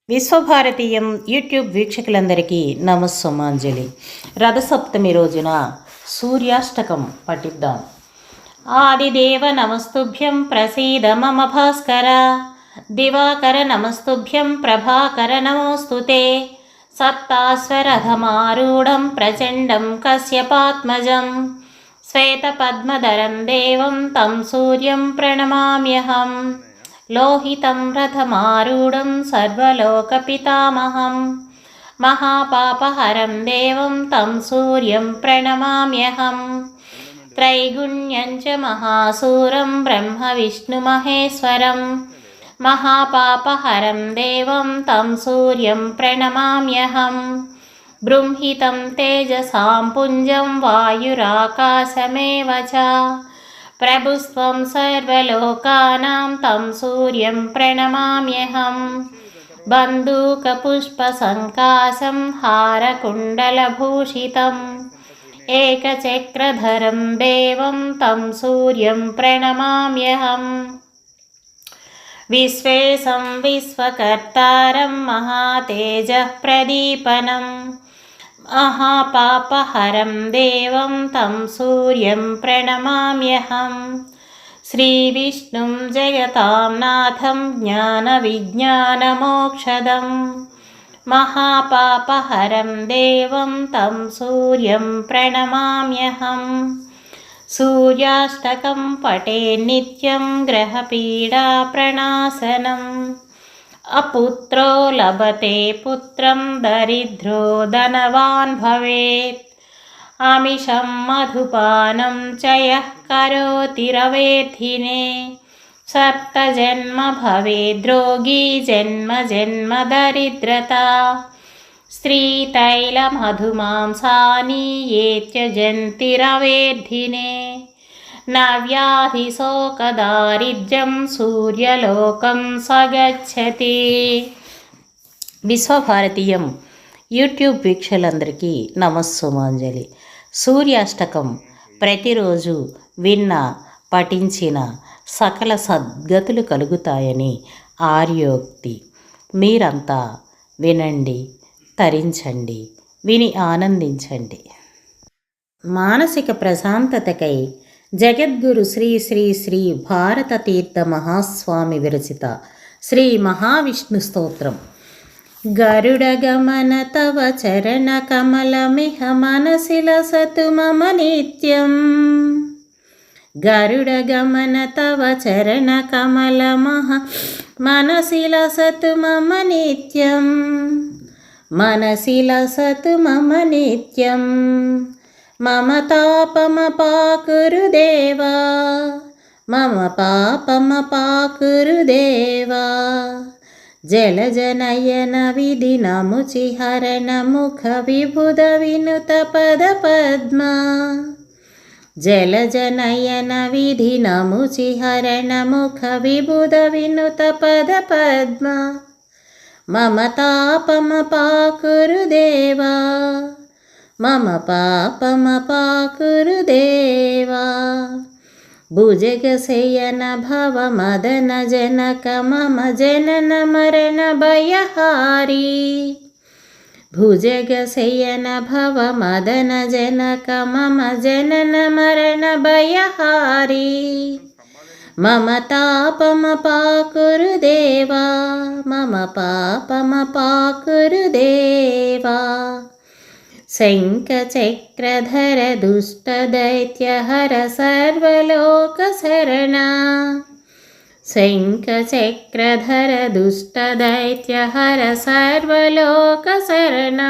విశ్వభారతీయం YouTube వీక్షకులందరికీ నమస్సుమాంజలి. రథసప్తమి రోజున సూర్యాష్టకం పఠిద్దాం. ఆదిదేవ నమస్తుభ్యం ప్రసీద మమ భాస్కర, దివాకర నమస్తుభ్యం ప్రభాకర నమోస్తుతే, సప్తాశ్వరథమారూఢం ప్రచండం కశ్యపాత్మజం, శ్వేతపద్మధరం దేవం తం సూర్యం ప్రణమామ్యహం, లోహితం రథమారూఢం సర్వలోకపితామహం, మహాపాపహరం దేవం తం సూర్యం ప్రణమామ్యహం, త్రైగుణ్యం చ మహాసూరం బ్రహ్మ విష్ణు మహేశ్వరం, మహాపాపహరం దేవం తం సూర్యం ప్రణమామ్యహం, బృంహితం తేజసాం పుంజం వాయురాకాశమేవ చ, ప్రభుస్త్వం సర్వలోకానాం తం సూర్యం ప్రణమామ్యహం, బంధూకపుష్పసంకాశం హారకుండలభూషితం, ఏకచక్రధరం దేవం తం సూర్యం ప్రణమామ్యహం, విశ్వేశం విశ్వకర్తారం మహాతేజః ప్రదీపనం, మహాపాపహరం దేవం తం సూర్యం ప్రణమామ్యహం, శ్రీవిష్ణుం జగతాం నాథం జ్ఞానవిజ్ఞానమోక్షదం, మహాపాపహరం దేవం తం సూర్యం ప్రణమామ్యహం, సూర్యాష్టకం పఠే నిత్యం గ్రహపీడా ప్రణాశనం, అపుత్రో లభతే పుత్రం దరిద్రో ధనవాన్ భవేత్, ఆమిషం మధుపానం చ యః కరోతి రవేద్ధినే, సప్తజన్మ భవేద్రోగీ జన్మ జన్మ దరిద్రతా, స్త్రీతైలమధుమాంసాని ఏ త్యజంతి రవేద్ధినే, న వ్యాధిశోకదారిద్ర్యం సూర్యలోకం సగచ్చతి. విశ్వభారతీయం యూట్యూబ్ వీక్షకులందరికీ నమస్సుమాంజలి. సూర్యాష్టకం ప్రతిరోజు విన్న పఠించిన సకల సద్గతులు కలుగుతాయని ఆర్యోక్తి. మీరంతా వినండి, తరించండి, విని ఆనందించండి. మానసిక ప్రశాంతతకై జగద్గురు శ్రీ శ్రీ శ్రీ భారత తీర్థ మహాస్వామి విరచిత శ్రీ మహావిష్ణు స్తోత్రం. గరుడగమన తవ చరణ కమలమిహ మనసి లసతు మమ నిత్యం, గరుడగమన తవ చరణ కమలమహ మనసి లసతు మమ నిత్యం, మనసి లసతు మమ నిత్యం, మమ తాపమపాకురు దేవా, మమ పాపమపాకురు దేవా, జలజనయన విధినముచిహరణ ముఖ విబుధ వినుత పద పద్మ, జలజనయన విధినముచిహరణ ముఖ విబుధ వినుత పద పద్మ, మమ తాపమపాకురు దేవా, మమ పాపమపాకురు దేవా, భుజగశయన భవ మదన జనక మమ జనన మరణ భయహారీ, భుజగశయన భవ మదన జనక మమ జనన మరణ భయహారీ, మమ తాపమపాకురు దేవా, మమ పాపమపాకురు దేవా, శంఖచక్రధర దుష్టదైత్యహర సర్వలోకశరణా, శంఖచక్రధర దుష్టదైత్యహర సర్వలోకశరణా,